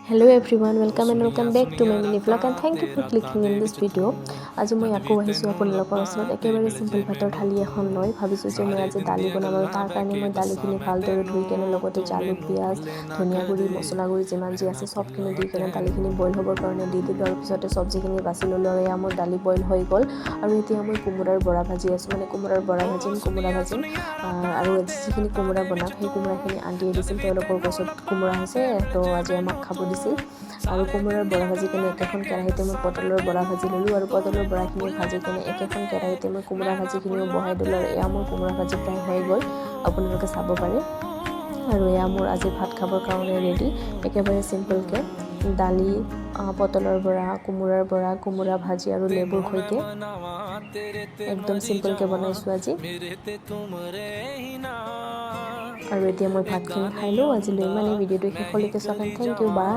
Hello everyone, welcome back to my mini vlog and thank you for clicking in this video. আজি মই আকৌ আহিছোঁ আপোনালোকৰ ওচৰত একেবাৰে সিম্পল ভাতৰ থালি এখন লৈ ভাবিছোঁ যে মই আজি দালি বনাম আৰু তাৰ কাৰণে মই দালিখিনি ভালদৰে ধুই কেনে লগতে জালুক পিঁয়াজ ধনিয়া গুড়ি মছলা গুড়ি যিমান যি আছে সবখিনি দি কেনে দালিখিনি বইল হ'বৰ কাৰণে দি দিলোঁ আৰু পিছতে চব্জিখিনি বাছি ল'লোঁ আৰু এয়া মোৰ দালি বইল হৈ গ'ল আৰু এতিয়া মই কোমোৰাৰ বৰা ভাজি আছোঁ মানে কোমোৰাৰ বৰা ভাজিম আৰু যিখিনি কোমোৰা বনাম সেই কোমোৰাখিনি আন্টিয়ে দিছিল তেওঁলোকৰ গছত কোমোৰা হৈছে তো আজি আমাক খাব দিছিল আৰু কোমোৰাৰ বৰা ভাজি কেনে একেখন কেৰাহীতে মই পটলৰ বৰা ভাজি ল'লোঁ আৰু পটলৰ বৰাখিনি ভাজি কেনে একেখন কেৰাহীতে মই কোমোৰা ভাজিখিনিও বহাই দিলোঁ আৰু এয়া মোৰ কোমোৰা ভাজি প্ৰায় হৈ গ'ল আপোনালোকে চাব পাৰে আৰু এয়া মোৰ আজি ভাত খাবৰ কাৰণে ৰেডি একেবাৰে সিম্পলকৈ দালি পটলৰ বৰা কোমোৰা ভাজি আৰু লেবুৰ সৈতে একদম সিম্পলকৈ বনাইছোঁ আজি আৰু এতিয়া মই ভাতখিনি খাই লওঁ আজিলৈ ইমানেই ভিডিঅ'টো শেষলৈকে চাওক থেংক ইউ বাই